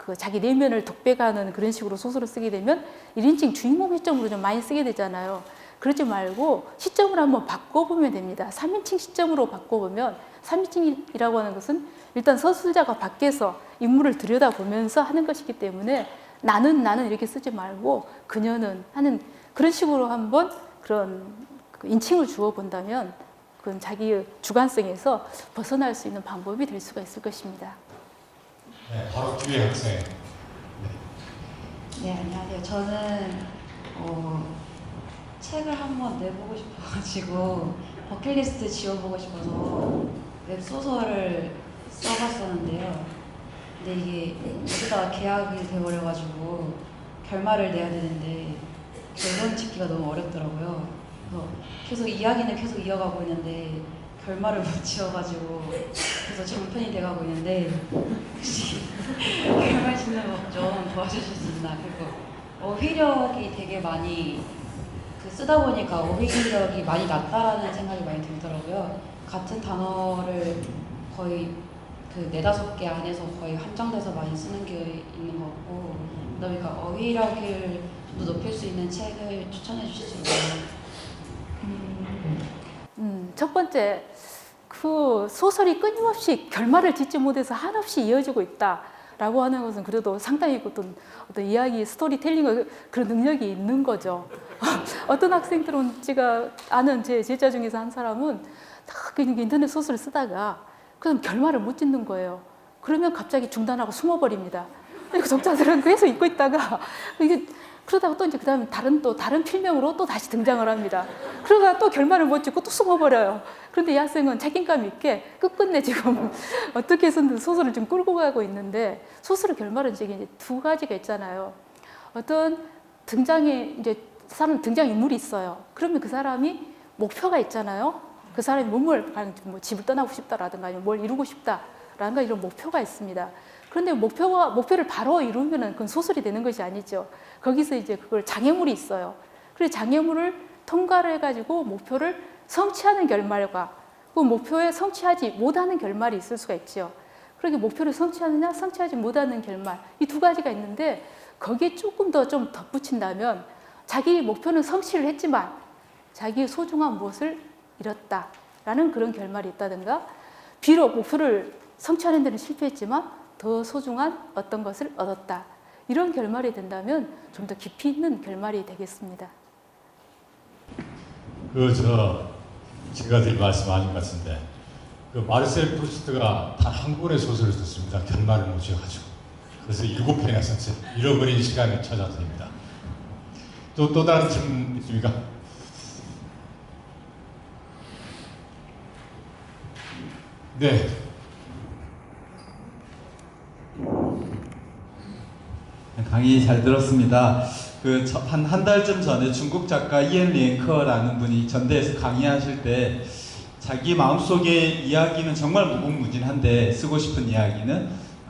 그 자기 내면을 독백하는 그런 식으로 소설을 쓰게 되면 1인칭 주인공 시점으로 좀 많이 쓰게 되잖아요. 그러지 말고 시점을 한번 바꿔보면 됩니다. 3인칭 시점으로 바꿔보면 3인칭이라고 하는 것은 일단 서술자가 밖에서 인물을 들여다보면서 하는 것이기 때문에 나는 이렇게 쓰지 말고 그녀는 하는 그런 식으로 한번 그런 인칭을 주어 본다면 그건 자기의 주관성에서 벗어날 수 있는 방법이 될 수가 있을 것입니다. 네, 바로 뒤에 학생. 네, 안녕하세요. 저는 책을 한번 내보고 싶어가지고 버킷리스트 지어보고 싶어서 웹소설을 써봤었는데요. 근데 이게 어쩌다가 계약이 돼버려가지고 결말을 내야 되는데 결론 짓기가 너무 어렵더라고요. 그래서 계속 이야기는 계속 이어가고 있는데 결말을 못 지어가지고 그래서 장편이 돼가고 있는데 혹시 결말 짓는 법 좀 도와주실 수 있나? 그리고 어휘력이 되게 많이 쓰다 보니까 어휘력이 많이 낮다라는 생각이 많이 들더라고요. 같은 단어를 거의 그 4-5개 안에서 거의 한정돼서 많이 쓰는 게 있는 것 같고 그러니까 어휘력을 좀 더 높일 수 있는 책을 추천해 주실 수 있나요? 첫 번째, 그 소설이 끊임없이 결말을 짓지 못해서 한없이 이어지고 있다라고 하는 것은 그래도 상당히 어떤 이야기, 스토리텔링 그런 능력이 있는 거죠. 어떤 학생들은 제가 아는 제 제자 중에서 한 사람은 딱 인터넷 소설을 쓰다가 그럼 결말을 못 짓는 거예요. 그러면 갑자기 중단하고 숨어버립니다. 그 독자들은 계속 읽고 있다가 이게 그러다가 또 이제 그다음에 다른 필명으로 또 다시 등장을 합니다. 그러다가 또 결말을 못 짓고 또 숨어버려요. 그런데 이 학생은 책임감 있게 끝끝내 지금 어떻게 해서든 소설을 좀 끌고 가고 있는데 소설의 결말은 이제 2가지가 있잖아요. 어떤 이제 사람 등장인물이 있어요. 그러면 그 사람이 목표가 있잖아요. 그 사람이 뭐 집을 떠나고 싶다라든가 아니면 뭘 이루고 싶다라든가 이런 목표가 있습니다. 그런데 목표를 바로 이루면은 그건 소설이 되는 것이 아니죠. 거기서 이제 그걸 장애물이 있어요. 그래서 장애물을 통과를 해가지고 목표를 성취하는 결말과 그 목표에 성취하지 못하는 결말이 있을 수가 있죠. 그러게 목표를 성취하느냐, 성취하지 못하는 결말 이 2가지가 있는데 거기에 조금 더 좀 덧붙인다면 자기 목표는 성취를 했지만 자기의 소중한 무엇을 잃었다라는 그런 결말이 있다든가 비록 목표를 성취하는 데는 실패했지만 더 소중한 어떤 것을 얻었다. 이런 결말이 된다면 좀 더 깊이 있는 결말이 되겠습니다. 제가 드린 말씀 아닌 것 같은데 마르셀 프루스트가 단 한 권의 소설을 썼습니다. 결말을 못 지어가지고. 그래서 7편이나 썼어요. 잃어버린 시간을 찾아드립니다. 또 다른 질문 있습니까? 네. 강의 잘 들었습니다. 한 달쯤 전에 중국 작가 이엔 리앵커라는 분이 전대에서 강의하실 때 자기 마음속의 이야기는 정말 무궁무진한데 쓰고 싶은 이야기는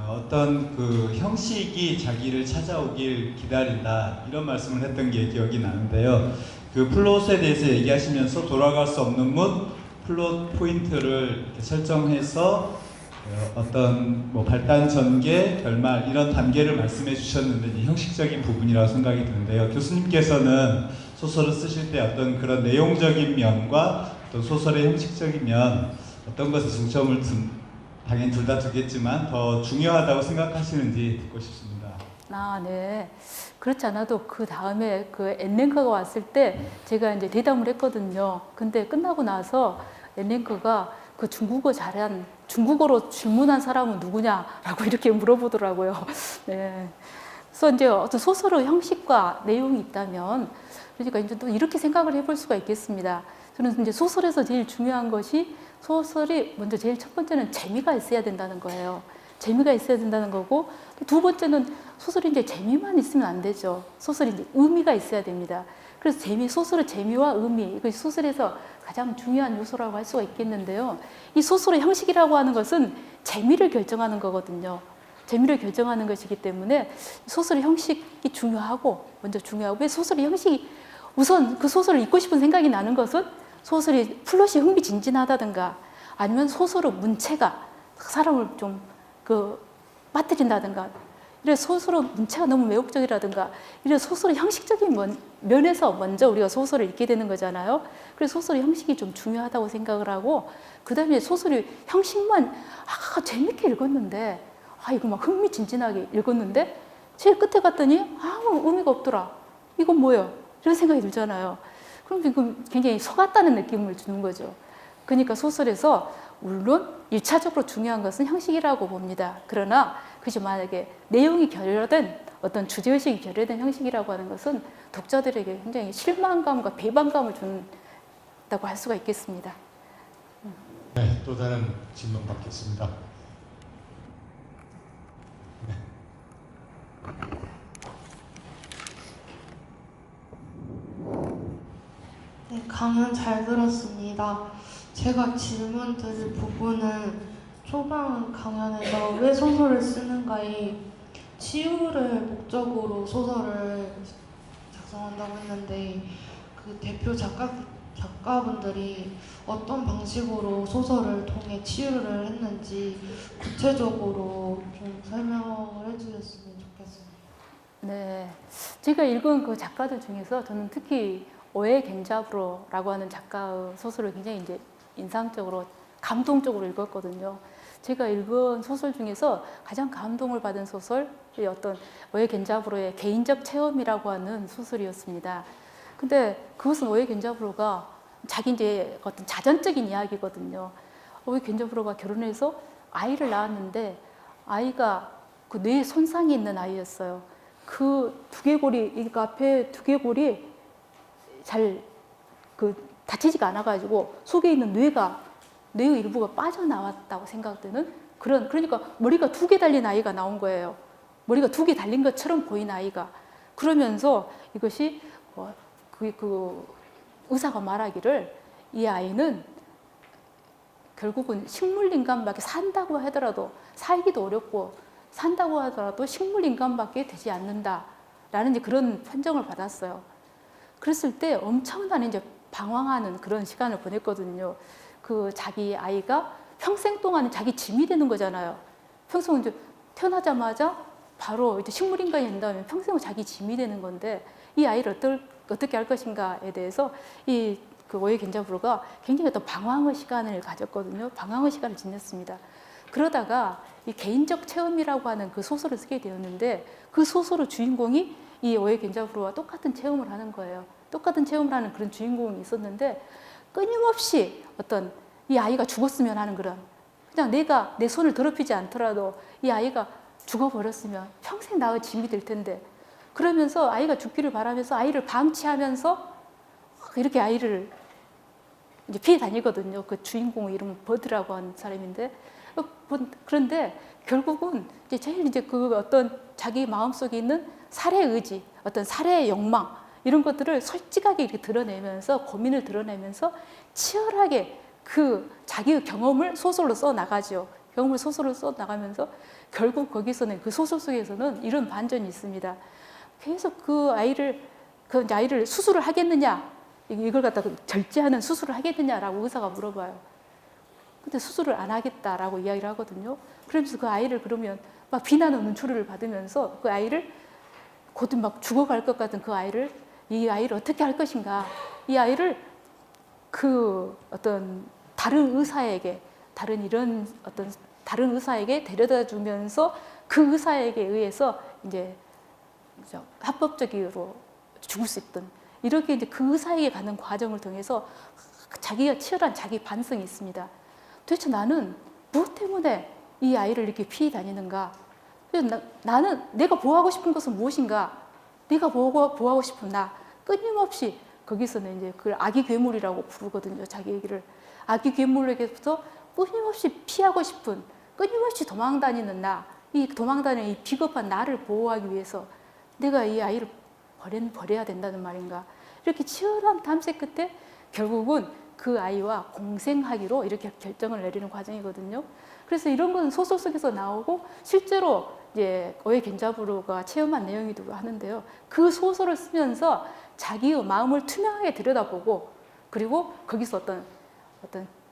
어떤 그 형식이 자기를 찾아오길 기다린다 이런 말씀을 했던 게 기억이 나는데요. 그 플롯에 대해서 얘기하시면서 돌아갈 수 없는 문, 플롯 포인트를 이렇게 설정해서 어떤 뭐 발단, 전개, 결말 이런 단계를 말씀해 주셨는데 형식적인 부분이라고 생각이 드는데요. 교수님께서는 소설을 쓰실 때 어떤 그런 내용적인 면과 또 소설의 형식적인 면 어떤 것에 중점을 당연히 둘 다 두겠지만 더 중요하다고 생각하시는지 듣고 싶습니다. 네. 그렇지 않아도 그 다음에 그 앤랭커가 왔을 때 제가 이제 대담을 했거든요. 근데 끝나고 나서 앤랭커가 그 중국어로 질문한 사람은 누구냐라고 이렇게 물어보더라고요. 네. 그래서 이제 어떤 소설의 형식과 내용이 있다면, 그러니까 이제 또 이렇게 생각을 해볼 수가 있겠습니다. 저는 이제 소설에서 제일 중요한 것이 소설이 먼저 제일 첫 번째는 재미가 있어야 된다는 거예요. 재미가 있어야 된다는 거고, 또 2번째는 소설이 이제 재미만 있으면 안 되죠. 소설이 이제 의미가 있어야 됩니다. 그래서 소설의 재미와 의미, 이것이 소설에서 가장 중요한 요소라고 할 수가 있겠는데요. 이 소설의 형식이라고 하는 것은 재미를 결정하는 거거든요. 재미를 결정하는 것이기 때문에 소설의 형식이 먼저 중요하고, 왜 소설의 형식이 우선 그 소설을 읽고 싶은 생각이 나는 것은 소설이 플롯이 흥미진진하다든가 아니면 소설의 문체가 사람을 좀 빠뜨린다든가 이런 소설은 문체가 너무 매혹적이라든가 이런 소설의 형식적인 면에서 먼저 우리가 소설을 읽게 되는 거잖아요. 그래서 소설의 형식이 좀 중요하다고 생각을 하고 그 다음에 소설의 형식만 재밌게 읽었는데 이거 막 흥미진진하게 읽었는데 제일 끝에 갔더니 아무 의미가 없더라. 이건 뭐예요? 이런 생각이 들잖아요. 그럼 지금 굉장히 속았다는 느낌을 주는 거죠. 그러니까 소설에서 물론 1차적으로 중요한 것은 형식이라고 봅니다. 그러나 그것이 만약에 내용이 결여된 어떤 주제의식이 결여된 형식이라고 하는 것은 독자들에게 굉장히 실망감과 배반감을 준다고 할 수가 있겠습니다. 네, 또 다른 질문 받겠습니다. 네. 네, 강연 잘 들었습니다. 제가 질문 드릴 부분은 초반 강연에서 왜 소설을 쓰는가에 치유를 목적으로 소설을 작성한다고 했는데 그 대표 작가분들이 어떤 방식으로 소설을 통해 치유를 했는지 구체적으로 좀 설명을 해주셨으면 좋겠습니다. 네, 제가 읽은 그 작가들 중에서 저는 특히 오에 겐자부로라고 하는 작가의 소설을 굉장히 이제 인상적으로 감동적으로 읽었거든요. 제가 읽은 소설 중에서 가장 감동을 받은 소설이 어떤 오에 겐자부로의 개인적 체험이라고 하는 소설이었습니다. 근데 그것은 오에 겐자부로가 자기 이제 어떤 자전적인 이야기거든요. 오에 겐자부로가 결혼해서 아이를 낳았는데 아이가 그 뇌에 손상이 있는 아이였어요. 그 두개골이 이 앞에 두개골이 잘 다치지가 않아가지고 속에 있는 뇌의 일부가 빠져나왔다고 생각되는 그러니까 머리가 2개 달린 아이가 나온 거예요. 머리가 2개 달린 것처럼 보이는 아이가. 그러면서 이것이 그 의사가 말하기를 이 아이는 결국은 식물인간밖에 산다고 하더라도 살기도 어렵고 산다고 하더라도 식물인간밖에 되지 않는다라는 이제 그런 판정을 받았어요. 그랬을 때 엄청난 이제 방황하는 그런 시간을 보냈거든요. 그 자기 아이가 평생 동안 자기 짐이 되는 거잖아요. 평생 이제 태어나자마자 바로 이제 식물인간이 된다면 평생 자기 짐이 되는 건데 이 아이를 어떻게 할 것인가에 대해서 그 오에 겐자부로가 굉장히 어떤 방황의 시간을 가졌거든요. 방황의 시간을 지냈습니다. 그러다가 이 개인적 체험이라고 하는 그 소설을 쓰게 되었는데 그 소설의 주인공이 이 오에 겐자부로와 똑같은 체험을 하는 거예요. 똑같은 체험을 하는 그런 주인공이 있었는데 끊임없이 어떤 이 아이가 죽었으면 하는 그런 그냥 내가 내 손을 더럽히지 않더라도 이 아이가 죽어버렸으면 평생 나의 짐이 될 텐데 그러면서 아이가 죽기를 바라면서 아이를 방치하면서 이렇게 아이를 이제 피해 다니거든요. 그 주인공의 이름은 버드라고 하는 사람인데 그런데 결국은 이제 제일 이제 그 어떤 자기 마음속에 있는 살해 의지, 어떤 살해의 욕망 이런 것들을 솔직하게 이렇게 드러내면서 고민을 드러내면서 치열하게 그 자기의 경험을 소설로 써 나가죠. 경험을 소설로 써 나가면서 결국 거기서는 그 소설 속에서는 이런 반전이 있습니다. 계속 그 아이를 수술을 하겠느냐 이걸 갖다가 절제하는 수술을 하겠느냐라고 의사가 물어봐요. 근데 수술을 안 하겠다라고 이야기를 하거든요. 그러면서 그 아이를 그러면 막 비난의 눈초리를 받으면서 그 아이를 곧 막 죽어갈 것 같은 이 아이를 어떻게 할 것인가. 이 아이를 그 어떤 다른 의사에게 데려다 주면서 그 의사에게 의해서 이제 합법적으로 죽을 수 있던 이렇게 이제 그 의사에게 가는 과정을 통해서 자기가 치열한 자기 반성이 있습니다. 도대체 나는 무엇 때문에 이 아이를 이렇게 피해 다니는가? 나는 내가 보호하고 싶은 것은 무엇인가? 내가 보호하고 싶은 나. 끊임없이 거기서는 이제 그걸 아기 괴물이라고 부르거든요. 자기 얘기를. 아기 괴물에게서 끊임없이 피하고 싶은, 끊임없이 도망다니는 나. 이 도망다니는 이 비겁한 나를 보호하기 위해서 내가 이 아이를 버려야 된다는 말인가. 이렇게 치열한 탐색 끝에 결국은 그 아이와 공생하기로 이렇게 결정을 내리는 과정이거든요. 그래서 이런 건 소설 속에서 나오고 실제로 이제 오에 겐자부로가 체험한 내용이기도 하는데요. 그 소설을 쓰면서 자기의 마음을 투명하게 들여다보고 그리고 거기서 어떤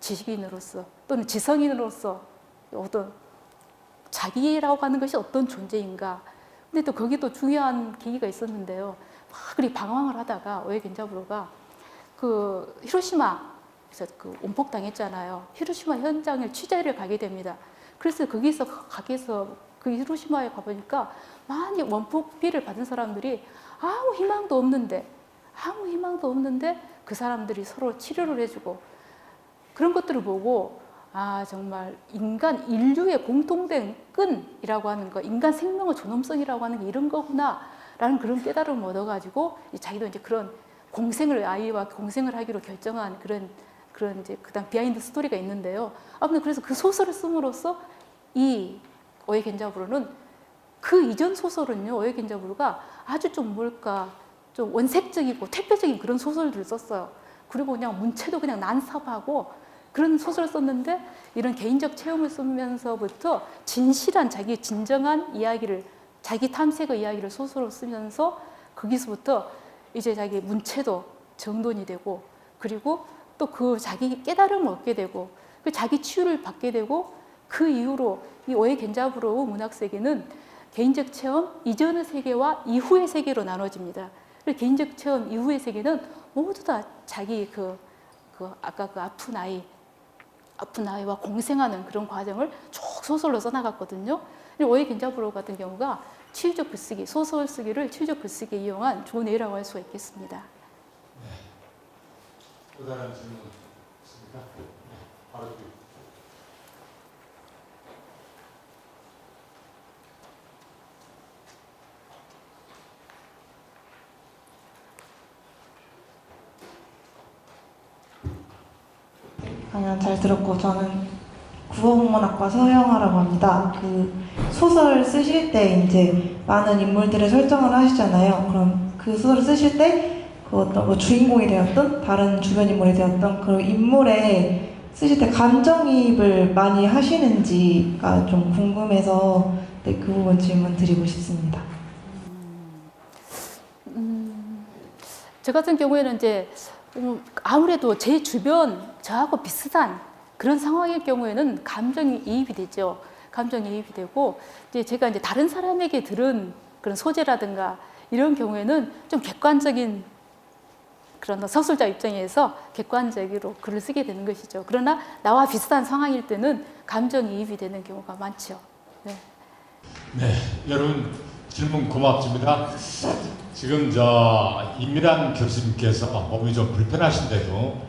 지식인으로서 또는 지성인으로서 어떤 자기라고 하는 것이 어떤 존재인가 근데 또 거기도 중요한 계기가 있었는데요. 막 그리 방황을 하다가 오에 겐자부로가 그 히로시마에서 그 원폭 당했잖아요. 히로시마 현장을 취재를 가게 됩니다. 그래서 거기서 가게에서 그 히로시마에 가보니까 많이 원폭 피해를 받은 사람들이 아무 희망도 없는데 그 사람들이 서로 치료를 해주고 그런 것들을 보고 아 정말 인류의 공통된 끈이라고 하는 거, 인간 생명의 존엄성이라고 하는 게 이런 거구나라는 그런 깨달음을 얻어가지고 자기도 이제 그런 아이와 공생을 하기로 결정한 그런 이제 그다음 비하인드 스토리가 있는데요. 아무튼 그래서 그 소설을 씀으로써 이 오에 겐자부로는 그 이전 소설은요, 오에 겐자부로가 아주 좀 원색적이고 퇴폐적인 그런 소설들을 썼어요. 그리고 그냥 문체도 그냥 난삽하고 그런 소설을 썼는데 이런 개인적 체험을 쓰면서부터 진실한 자기 진정한 이야기를 자기 탐색의 이야기를 소설로 쓰면서 거기서부터 이제 자기 문체도 정돈이 되고 그리고 또 그 자기 깨달음을 얻게 되고 그 자기 치유를 받게 되고 그 이후로 이 오에 겐자부로 문학 세계는 개인적 체험 이전의 세계와 이후의 세계로 나눠집니다. 개인적 체험 이후의 세계는 모두 다 자기 아까 그 아픈 아이와 공생하는 그런 과정을 쭉 소설로 써나갔거든요. 오에 겐자부로 같은 경우가 치유적 글쓰기, 소설 쓰기를 치유적 글쓰기에 이용한 좋은 예라고 할 수가 있겠습니다. 또 다른 질문 있습니까? 네, 바로 뒤. 강연 잘 들었고 저는 국어국문학과 서영아라고 합니다. 그 소설 쓰실 때 이제 많은 인물들을 설정을 하시잖아요. 그럼 그 소설을 쓰실 때 그 어떤 뭐 주인공이 되었던 다른 주변 인물이 되었던 그 인물에 쓰실 때 감정이입을 많이 하시는지가 좀 궁금해서 네, 그 부분 질문 드리고 싶습니다. 저 같은 경우에는 이제 아무래도 제 주변 저하고 비슷한 그런 상황일 경우에는 감정이 이입이 되죠. 감정이 이입이 되고 이제 제가 이제 다른 사람에게 들은 그런 소재라든가 이런 경우에는 좀 객관적인 그런 서술자 입장에서 객관적으로 글을 쓰게 되는 것이죠. 그러나 나와 비슷한 상황일 때는 감정이입이 되는 경우가 많죠. 네. 네, 여러분 질문 고맙습니다. 지금 임미란 교수님께서 몸이 좀 불편하신데도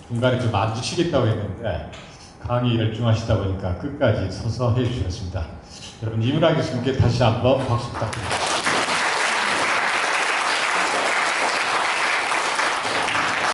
중간에 좀 앉으시겠다고 했는데 강의 열중하시다 보니까 끝까지 서서 해주셨습니다. 여러분 임미란 교수님께 다시 한번 박수 부탁드립니다.